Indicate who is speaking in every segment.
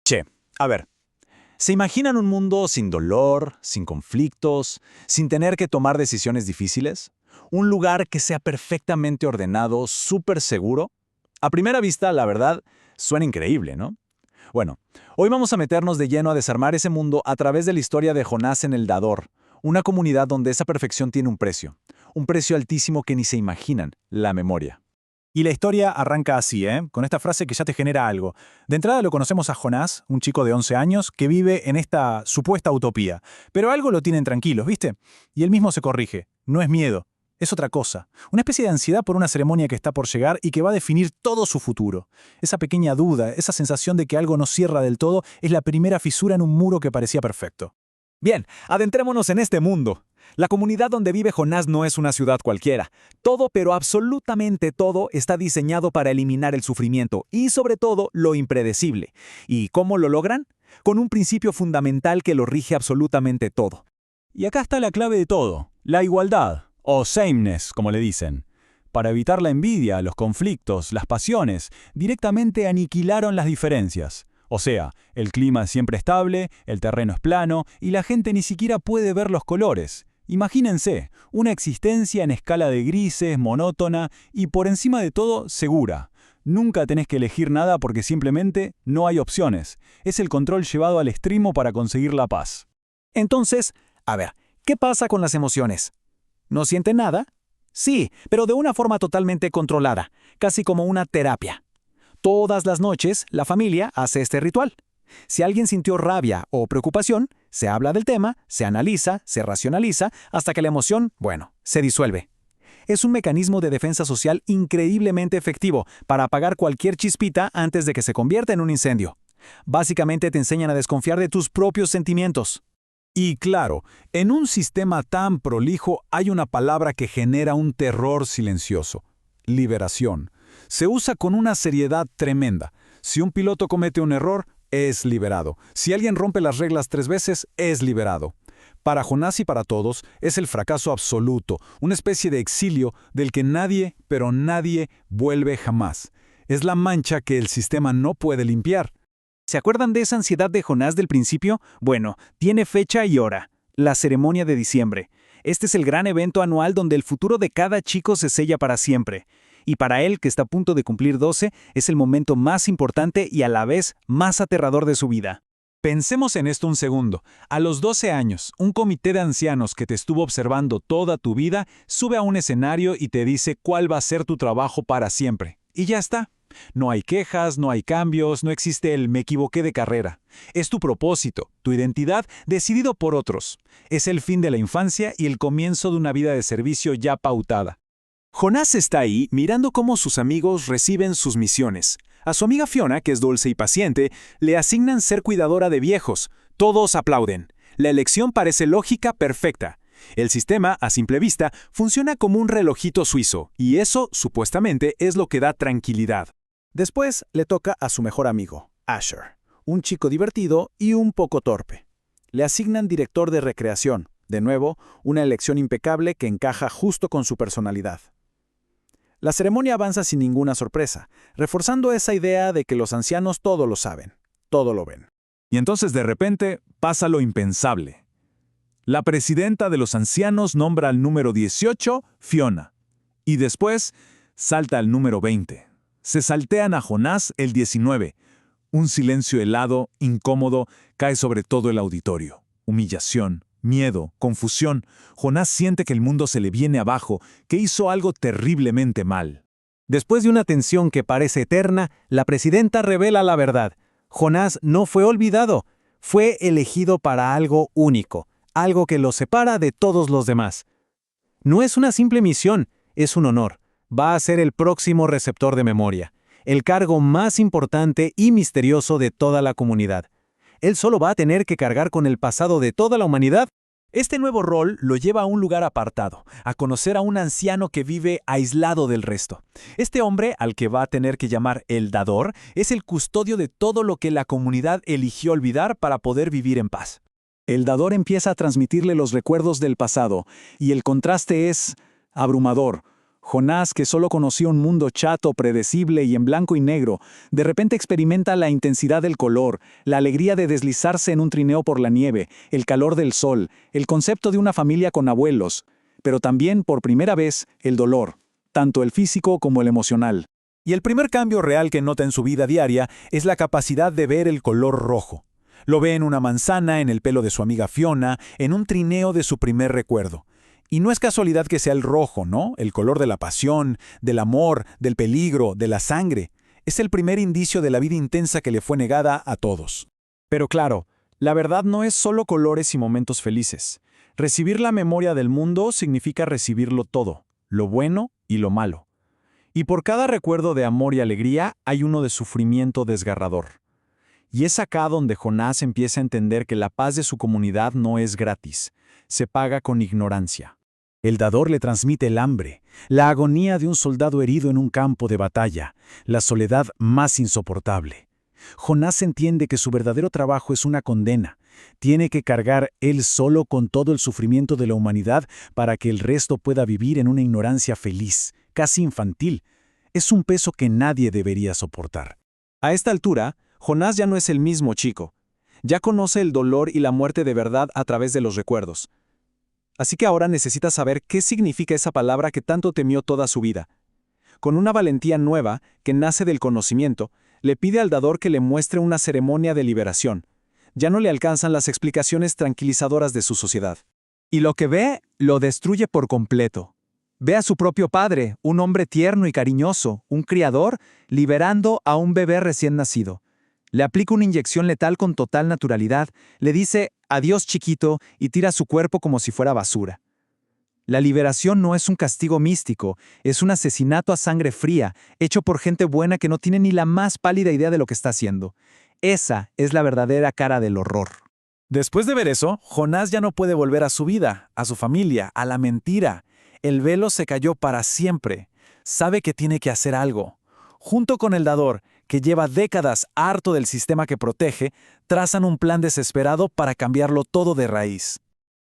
Speaker 1: Che, a ver, ¿se imaginan un mundo sin dolor, sin conflictos, sin tener que tomar decisiones difíciles? ¿Un lugar que sea perfectamente ordenado, súper seguro? A primera vista, la verdad, suena increíble, ¿no? Bueno, hoy vamos a meternos de lleno a desarmar ese mundo a través de la historia de Jonás en el Dador, una comunidad donde esa perfección tiene un precio altísimo que ni se imaginan, la memoria.
Speaker 2: Y la historia arranca así, con esta frase que ya te genera algo. De entrada lo conocemos a Jonás, un chico de 11 años que vive en esta supuesta utopía. Pero algo lo tienen tranquilos, ¿viste? Y él mismo se corrige. No es miedo, es otra cosa. Una especie de ansiedad por una ceremonia que está por llegar y que va a definir todo su futuro. Esa pequeña duda, esa sensación de que algo no cierra del todo, es la primera fisura en un muro que parecía perfecto.
Speaker 3: Bien, adentrémonos en este mundo. La comunidad donde vive Jonás no es una ciudad cualquiera. Todo, pero absolutamente todo, está diseñado para eliminar el sufrimiento y, sobre todo, lo impredecible. ¿Y cómo lo logran? Con un principio fundamental que lo rige absolutamente todo.
Speaker 2: Y acá está la clave de todo, la igualdad, o sameness, como le dicen. Para evitar la envidia, los conflictos, las pasiones, directamente aniquilaron las diferencias. O sea, el clima es siempre estable, el terreno es plano y la gente ni siquiera puede ver los colores. Imagínense, una existencia en escala de grises, monótona y por encima de todo, segura. Nunca tenés que elegir nada porque simplemente no hay opciones. Es el control llevado al extremo para conseguir la paz.
Speaker 3: Entonces, a ver, ¿qué pasa con las emociones? ¿No sienten nada? Sí, pero de una forma totalmente controlada, casi como una terapia. Todas las noches, la familia hace este ritual. Si alguien sintió rabia o preocupación, se habla del tema, se analiza, se racionaliza, hasta que la emoción, se disuelve. Es un mecanismo de defensa social increíblemente efectivo para apagar cualquier chispita antes de que se convierta en un incendio. Básicamente te enseñan a desconfiar de tus propios sentimientos.
Speaker 4: Y claro, en un sistema tan prolijo hay una palabra que genera un terror silencioso: liberación. Se usa con una seriedad tremenda. Si un piloto comete un error, es liberado. Si alguien rompe las reglas 3 veces, es liberado. Para Jonás y para todos, es el fracaso absoluto, una especie de exilio del que nadie, pero nadie, vuelve jamás. Es la mancha que el sistema no puede limpiar.
Speaker 3: ¿Se acuerdan de esa ansiedad de Jonás del principio? Bueno, tiene fecha y hora. La ceremonia de diciembre. Este es el gran evento anual donde el futuro de cada chico se sella para siempre. Y para él, que está a punto de cumplir 12, es el momento más importante y a la vez más aterrador de su vida.
Speaker 4: Pensemos en esto un segundo. A los 12 años, un comité de ancianos que te estuvo observando toda tu vida sube a un escenario y te dice cuál va a ser tu trabajo para siempre. Y ya está. No hay quejas, no hay cambios, no existe el me equivoqué de carrera. Es tu propósito, tu identidad, decidido por otros. Es el fin de la infancia y el comienzo de una vida de servicio ya pautada.
Speaker 5: Jonás está ahí mirando cómo sus amigos reciben sus misiones. A su amiga Fiona, que es dulce y paciente, le asignan ser cuidadora de viejos. Todos aplauden. La elección parece lógica, perfecta. El sistema, a simple vista, funciona como un relojito suizo, y eso, supuestamente, es lo que da tranquilidad.
Speaker 2: Después le toca a su mejor amigo, Asher, un chico divertido y un poco torpe. Le asignan director de recreación, de nuevo, una elección impecable que encaja justo con su personalidad. La ceremonia avanza sin ninguna sorpresa, reforzando esa idea de que los ancianos todo lo saben, todo lo ven.
Speaker 4: Y entonces de repente pasa lo impensable. La presidenta de los ancianos nombra al número 18, Fiona, y después salta al número 20. Se saltean a Jonás el 19. Un silencio helado, incómodo, cae sobre todo el auditorio. Humillación, miedo, confusión. Jonás siente que el mundo se le viene abajo, que hizo algo terriblemente mal.
Speaker 3: Después de una tensión que parece eterna, la presidenta revela la verdad. Jonás no fue olvidado, fue elegido para algo único, algo que lo separa de todos los demás. No es una simple misión, es un honor. Va a ser el próximo receptor de memoria, el cargo más importante y misterioso de toda la comunidad. Él solo va a tener que cargar con el pasado de toda la humanidad. Este nuevo rol lo lleva a un lugar apartado, a conocer a un anciano que vive aislado del resto. Este hombre, al que va a tener que llamar el Dador, es el custodio de todo lo que la comunidad eligió olvidar para poder vivir en paz. El Dador empieza a transmitirle los recuerdos del pasado, y el contraste es abrumador. Jonás, que solo conocía un mundo chato, predecible y en blanco y negro, de repente experimenta la intensidad del color, la alegría de deslizarse en un trineo por la nieve, el calor del sol, el concepto de una familia con abuelos, pero también, por primera vez, el dolor, tanto el físico como el emocional.
Speaker 4: Y el primer cambio real que nota en su vida diaria es la capacidad de ver el color rojo. Lo ve en una manzana, en el pelo de su amiga Fiona, en un trineo de su primer recuerdo. Y no es casualidad que sea el rojo, ¿no? El color de la pasión, del amor, del peligro, de la sangre. Es el primer indicio de la vida intensa que le fue negada a todos.
Speaker 2: Pero claro, la verdad no es solo colores y momentos felices. Recibir la memoria del mundo significa recibirlo todo, lo bueno y lo malo. Y por cada recuerdo de amor y alegría hay uno de sufrimiento desgarrador. Y es acá donde Jonás empieza a entender que la paz de su comunidad no es gratis, se paga con ignorancia.
Speaker 4: El dador le transmite el hambre, la agonía de un soldado herido en un campo de batalla, la soledad más insoportable. Jonás entiende que su verdadero trabajo es una condena. Tiene que cargar él solo con todo el sufrimiento de la humanidad para que el resto pueda vivir en una ignorancia feliz, casi infantil. Es un peso que nadie debería soportar.
Speaker 2: A esta altura, Jonás ya no es el mismo chico. Ya conoce el dolor y la muerte de verdad a través de los recuerdos. Así que ahora necesita saber qué significa esa palabra que tanto temió toda su vida. Con una valentía nueva, que nace del conocimiento, le pide al dador que le muestre una ceremonia de liberación. Ya no le alcanzan las explicaciones tranquilizadoras de su sociedad. Y lo que ve, lo destruye por completo. Ve a su propio padre, un hombre tierno y cariñoso, un criador, liberando a un bebé recién nacido. Le aplica una inyección letal con total naturalidad, le dice «adiós chiquito» y tira su cuerpo como si fuera basura. La liberación no es un castigo místico, es un asesinato a sangre fría, hecho por gente buena que no tiene ni la más pálida idea de lo que está haciendo. Esa es la verdadera cara del horror.
Speaker 4: Después de ver eso, Jonás ya no puede volver a su vida, a su familia, a la mentira. El velo se cayó para siempre. Sabe que tiene que hacer algo. Junto con el dador, que lleva décadas harto del sistema que protege, trazan un plan desesperado para cambiarlo todo de raíz.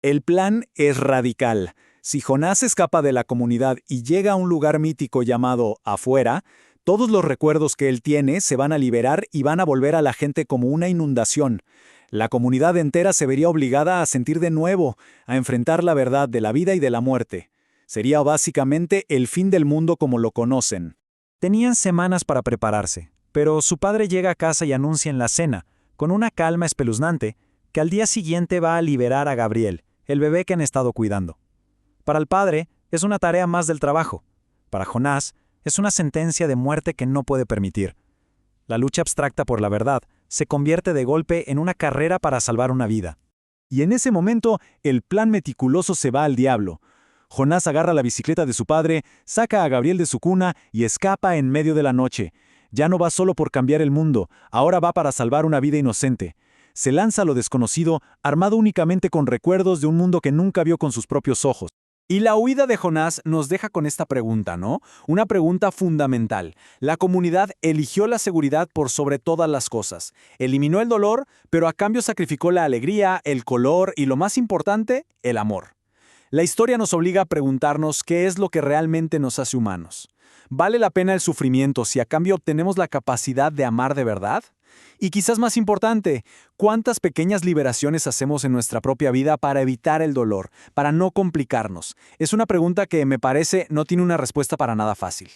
Speaker 4: El plan es radical. Si Jonás escapa de la comunidad y llega a un lugar mítico llamado Afuera, todos los recuerdos que él tiene se van a liberar y van a volver a la gente como una inundación. La comunidad entera se vería obligada a sentir de nuevo, a enfrentar la verdad de la vida y de la muerte. Sería básicamente el fin del mundo como lo conocen.
Speaker 2: Tenían semanas para prepararse, pero su padre llega a casa y anuncia en la cena, con una calma espeluznante, que al día siguiente va a liberar a Gabriel, el bebé que han estado cuidando. Para el padre, es una tarea más del trabajo. Para Jonás, es una sentencia de muerte que no puede permitir. La lucha abstracta por la verdad se convierte de golpe en una carrera para salvar una vida.
Speaker 4: Y en ese momento, el plan meticuloso se va al diablo. Jonás agarra la bicicleta de su padre, saca a Gabriel de su cuna y escapa en medio de la noche. Ya no va solo por cambiar el mundo, ahora va para salvar una vida inocente. Se lanza a lo desconocido, armado únicamente con recuerdos de un mundo que nunca vio con sus propios ojos.
Speaker 1: Y la huida de Jonás nos deja con esta pregunta, ¿no? Una pregunta fundamental. La comunidad eligió la seguridad por sobre todas las cosas. Eliminó el dolor, pero a cambio sacrificó la alegría, el color y, lo más importante, el amor. La historia nos obliga a preguntarnos qué es lo que realmente nos hace humanos. ¿Vale la pena el sufrimiento si a cambio obtenemos la capacidad de amar de verdad? Y quizás más importante, ¿cuántas pequeñas liberaciones hacemos en nuestra propia vida para evitar el dolor, para no complicarnos? Es una pregunta que me parece no tiene una respuesta para nada fácil.